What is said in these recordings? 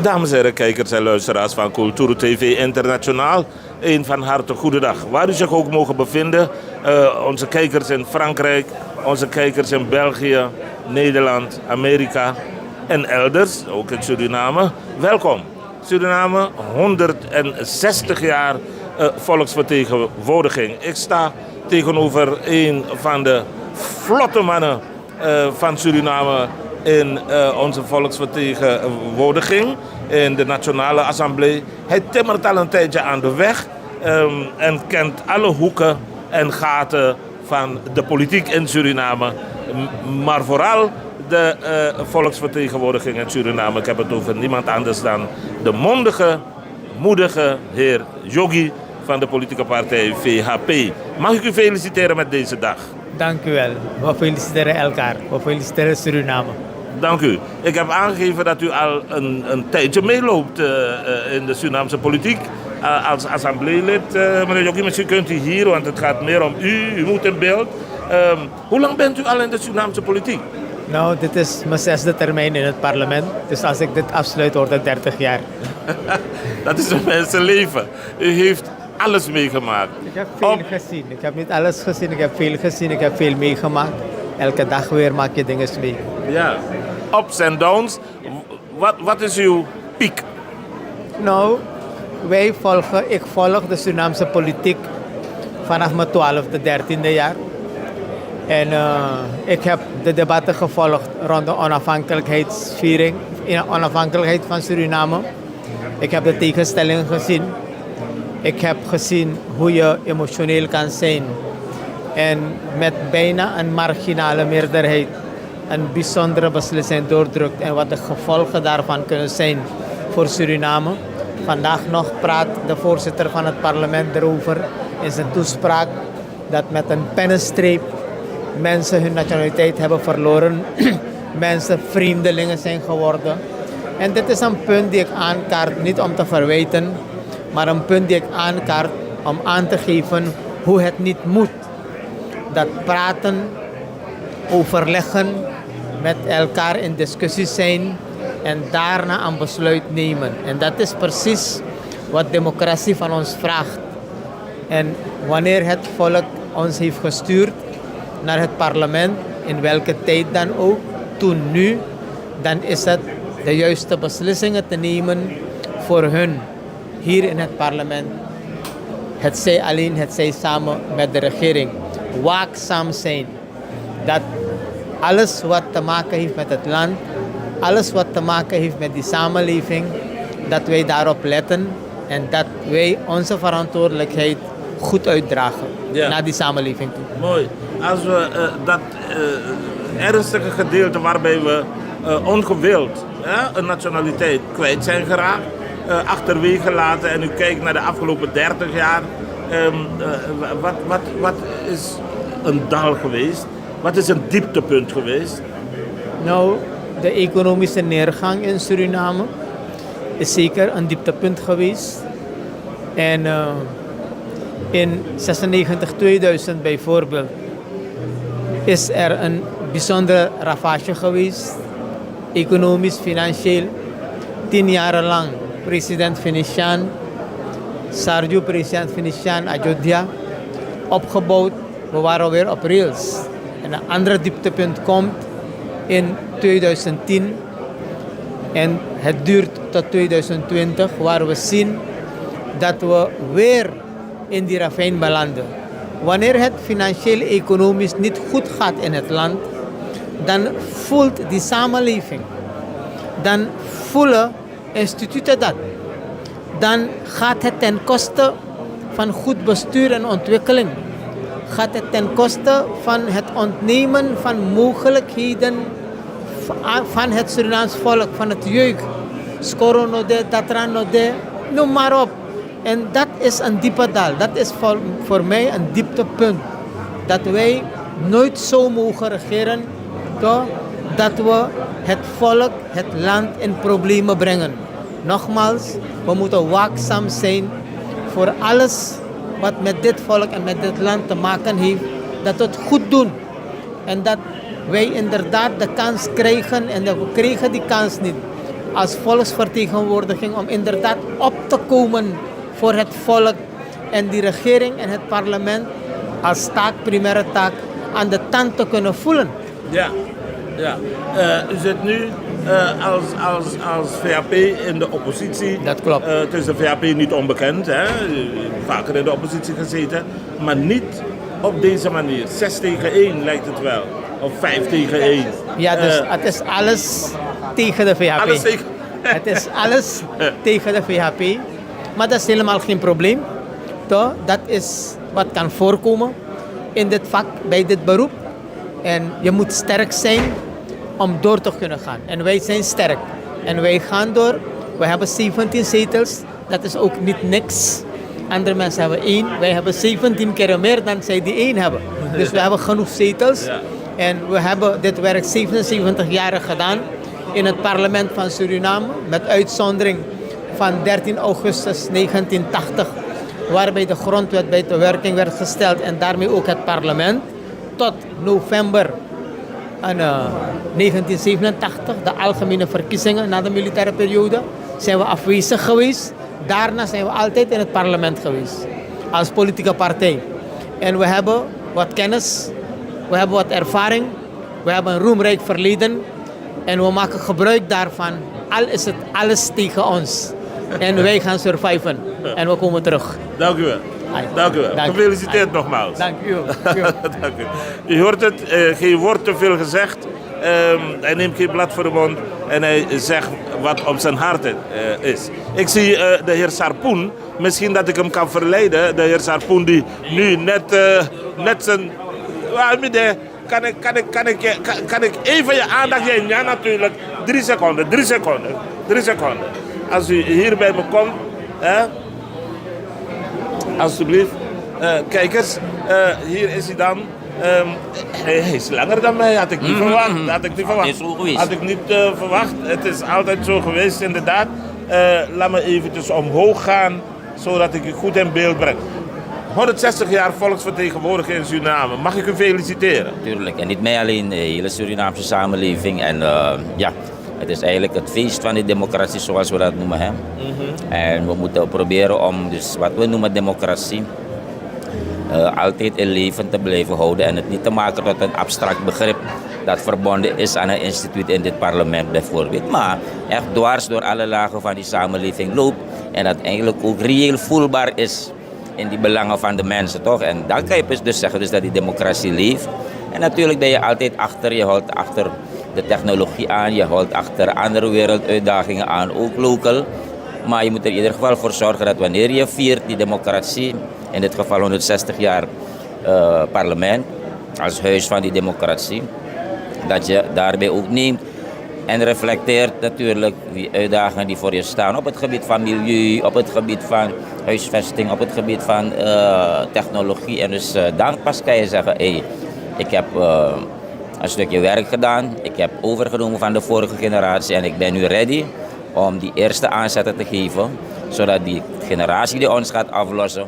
Dames en heren, kijkers en luisteraars van Cultuur TV Internationaal. Een van harte goedendag. Waar u zich ook mogen bevinden. Onze kijkers in Frankrijk, onze kijkers in België, Nederland, Amerika en elders, ook in Suriname. Welkom. Suriname, 160 jaar volksvertegenwoordiging. Ik sta tegenover een van de vlotte mannen van Suriname in onze volksvertegenwoordiging in de Nationale Assemblée. Hij timmert al een tijdje aan de weg en kent alle hoeken en gaten van de politiek in Suriname. Maar vooral de volksvertegenwoordiging in Suriname. Ik heb het over niemand anders dan de mondige, moedige heer Yogi van de politieke partij VHP. Mag ik u feliciteren met deze dag? Dank u wel. We feliciteren elkaar. We feliciteren Suriname. Dank u. Ik heb aangegeven dat u al een tijdje meeloopt in de Surinaamse politiek. Als assembleelid, meneer Yogi, misschien kunt u hier, want het gaat meer om u. U moet in beeld. Hoe lang bent u al in de Surinaamse politiek? Nou, dit is mijn 6e termijn in het parlement. Dus als ik dit afsluit, wordt het 30 jaar. Dat is een mensenleven. U heeft alles meegemaakt. Ik heb veel gezien. Ik heb niet alles gezien. Ik heb veel gezien. Ik heb veel meegemaakt. Elke dag weer maak je dingen mee. Ja. Ups en downs. Wat is uw piek? Nou, ik volg de Surinaamse politiek vanaf mijn 12e, 13e jaar. En ik heb de debatten gevolgd rond de onafhankelijkheidsviering, onafhankelijkheid van Suriname. Ik heb de tegenstellingen gezien. Ik heb gezien hoe je emotioneel kan zijn en met bijna een marginale meerderheid een bijzondere beslissing doordrukt en wat de gevolgen daarvan kunnen zijn voor Suriname. Vandaag nog praat de voorzitter van het parlement erover in zijn toespraak dat met een pennenstreep mensen hun nationaliteit hebben verloren, mensen vreemdelingen zijn geworden. En dit is een punt die ik aankaart, niet om te verwijten, maar een punt die ik aankaart om aan te geven hoe het niet moet. Dat praten, overleggen, met elkaar in discussie zijn en daarna een besluit nemen. En dat is precies wat democratie van ons vraagt. En wanneer het volk ons heeft gestuurd naar het parlement, in welke tijd dan ook, toen nu, dan is het de juiste beslissingen te nemen voor hun hier in het parlement. Het zij alleen, het zij samen met de regering. Waakzaam zijn. Dat alles wat te maken heeft met het land, alles wat te maken heeft met die samenleving, dat wij daarop letten en dat wij onze verantwoordelijkheid goed uitdragen naar die samenleving toe. Mooi. Als we dat ernstige gedeelte waarbij we ongewild een nationaliteit kwijt zijn geraakt, achterwege laten en u kijkt naar de afgelopen 30 jaar, wat is een dal geweest? Wat is een dieptepunt geweest? Nou, de economische neergang in Suriname is zeker een dieptepunt geweest. En in 96-2000 bijvoorbeeld is er een bijzondere ravage geweest, economisch, financieel. 10 jaar lang president Venetiaan, Sarju president Venetiaan, Ayodhya, opgebouwd. We waren weer op rails. En een andere dieptepunt komt in 2010 en het duurt tot 2020, waar we zien dat we weer in die ravijn belanden. Wanneer het financieel-economisch niet goed gaat in het land, dan voelt die samenleving, dan voelen instituten dat. Dan gaat het ten koste van goed bestuur en ontwikkeling. Gaat het ten koste van het ontnemen van mogelijkheden van het Surinaams volk, van het jeugd. Skoronode, Tatranode, noem maar op. En dat is een diepe dal. Dat is voor mij een dieptepunt. Dat wij nooit zo mogen regeren dat we het volk, het land in problemen brengen. Nogmaals, we moeten waakzaam zijn voor alles wat met dit volk en met dit land te maken heeft, dat we het goed doen. En dat wij inderdaad de kans krijgen, en we kregen die kans niet. als volksvertegenwoordiging om inderdaad op te komen voor het volk en die regering en het parlement als taak, primaire taak, aan de tand te kunnen voelen. Ja, ja. U zit nu als VHP in de oppositie. Dat klopt. Het is de VHP niet onbekend, hè? U heeft vaker in de oppositie gezeten, maar niet op deze manier. 6 tegen 1 lijkt het wel, of 5 tegen 1. Ja, dus het is alles tegen de VHP. Alles tegen... Het is alles tegen de VHP. Maar dat is helemaal geen probleem. Toch? Dat is wat kan voorkomen in dit vak, bij dit beroep. En je moet sterk zijn om door te kunnen gaan. En wij zijn sterk. En wij gaan door. We hebben 17 zetels. Dat is ook niet niks. Andere mensen hebben 1. Wij hebben 17 keer meer dan zij die 1 hebben. Dus we hebben genoeg zetels. Ja. En we hebben dit werk 77 jaar gedaan in het parlement van Suriname. Met uitzondering van 13 augustus 1980. Waarbij de grondwet bij de werking werd gesteld. En daarmee ook het parlement. Tot november 1987, de algemene verkiezingen na de militaire periode, zijn we afwezig geweest. Daarna zijn we altijd in het parlement geweest, als politieke partij. En we hebben wat kennis, we hebben wat ervaring, we hebben een roemrijk verleden en we maken gebruik daarvan, al is het alles tegen ons. En wij gaan surviven en we komen terug. Dank u wel. Dank u wel. Gefeliciteerd nogmaals. Dank u. Dank u. U hoort het, geen woord te veel gezegd. Hij neemt geen blad voor de mond en hij zegt wat op zijn hart is. Ik zie de heer Sarpoen, misschien dat ik hem kan verleiden. De heer Sarpoen die nu net zijn... Kan ik even je aandacht... Ja, natuurlijk. 3 seconden. Als u hier bij me komt... Alsjeblieft. Kijkers, hier is hij dan. Hij is langer dan mij, had ik niet verwacht. Had ik niet verwacht. Het is altijd zo geweest, inderdaad. Laat me eventjes omhoog gaan, zodat ik u goed in beeld breng. 160 jaar volksvertegenwoordiger in Suriname. Mag ik u feliciteren? Tuurlijk, en niet mij alleen, de hele Surinaamse samenleving. En het is eigenlijk het feest van de democratie, zoals we dat noemen. Hè? En we moeten proberen om dus wat we noemen democratie altijd in leven te blijven houden. En het niet te maken tot een abstract begrip dat verbonden is aan een instituut in dit parlement bijvoorbeeld. Maar echt dwars door alle lagen van die samenleving loopt. En dat eigenlijk ook reëel voelbaar is in die belangen van de mensen, toch? En dan kan je dus zeggen dus dat die democratie leeft. En natuurlijk ben je altijd je houdt achter de technologie aan, je houdt achter andere werelduitdagingen aan, ook local. Maar je moet er in ieder geval voor zorgen dat wanneer je viert die democratie, in dit geval 160 jaar parlement, als huis van die democratie, dat je daarbij ook neemt en reflecteert natuurlijk die uitdagingen die voor je staan op het gebied van milieu, op het gebied van huisvesting, op het gebied van technologie. En dus dan pas kan je zeggen, ik heb een stukje werk gedaan, ik heb overgenomen van de vorige generatie en ik ben nu ready om die eerste aanzetten te geven, zodat die generatie die ons gaat aflossen.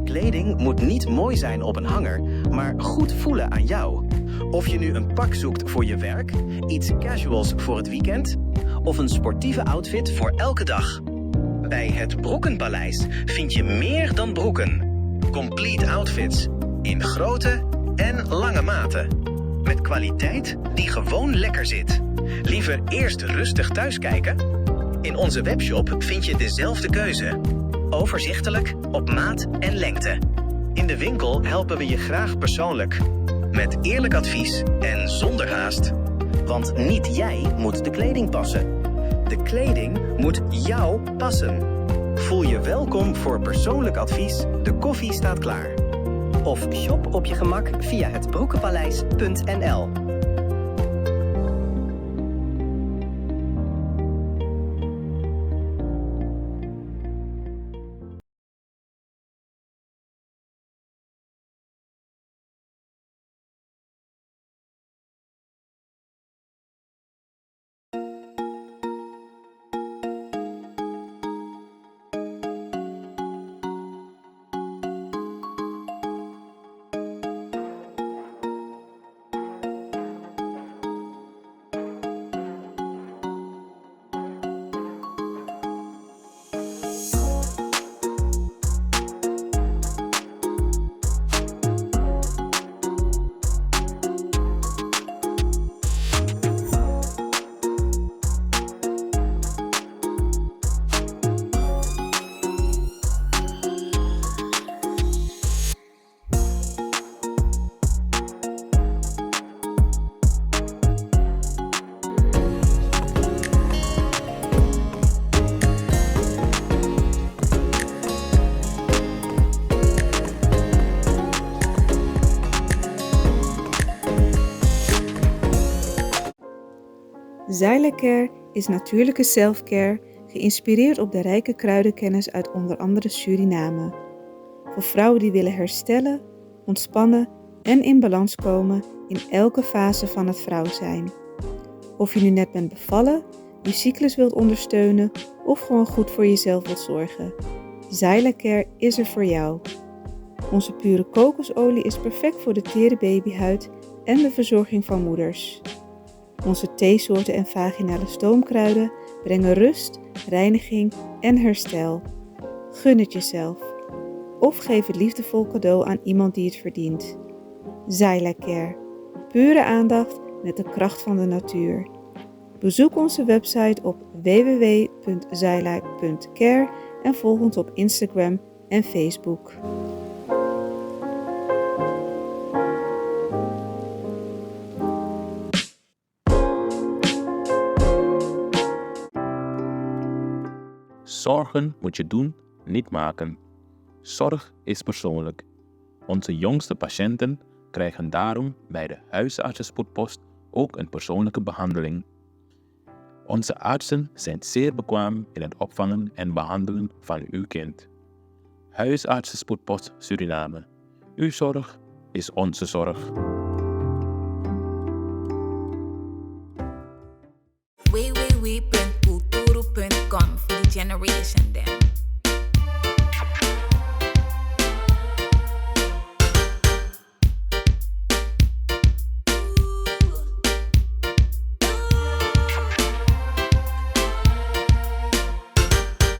Kleding moet niet mooi zijn op een hanger, maar goed voelen aan jou. Of je nu een pak zoekt voor je werk, iets casuals voor het weekend of een sportieve outfit voor elke dag. Bij het Broekenpaleis vind je meer dan broeken. Complete outfits in grote en lange maten. Met kwaliteit die gewoon lekker zit. Liever eerst rustig thuiskijken? In onze webshop vind je dezelfde keuze. Overzichtelijk, op maat en lengte. In de winkel helpen we je graag persoonlijk. Met eerlijk advies en zonder haast. Want niet jij moet de kleding passen. De kleding moet jou passen. Voel je welkom voor persoonlijk advies. De koffie staat klaar. Of shop op je gemak via hetbroekenpaleis.nl. Zyla-Care is natuurlijke self-care, geïnspireerd op de rijke kruidenkennis uit onder andere Suriname. Voor vrouwen die willen herstellen, ontspannen en in balans komen in elke fase van het vrouw zijn. Of je nu net bent bevallen, je cyclus wilt ondersteunen of gewoon goed voor jezelf wilt zorgen. Zyla-Care is er voor jou. Onze pure kokosolie is perfect voor de tere babyhuid en de verzorging van moeders. Onze theesoorten en vaginale stoomkruiden brengen rust, reiniging en herstel. Gun het jezelf. Of geef het liefdevol cadeau aan iemand die het verdient. Zyla-Care. Pure aandacht met de kracht van de natuur. Bezoek onze website op www.zyla.care en volg ons op Instagram en Facebook. Zorgen moet je doen, niet maken. Zorg is persoonlijk. Onze jongste patiënten krijgen daarom bij de huisartsenspoedpost ook een persoonlijke behandeling. Onze artsen zijn zeer bekwaam in het opvangen en behandelen van uw kind. Huisartsenspoedpost Suriname. Uw zorg is onze zorg. www.uturu.com for the generation then.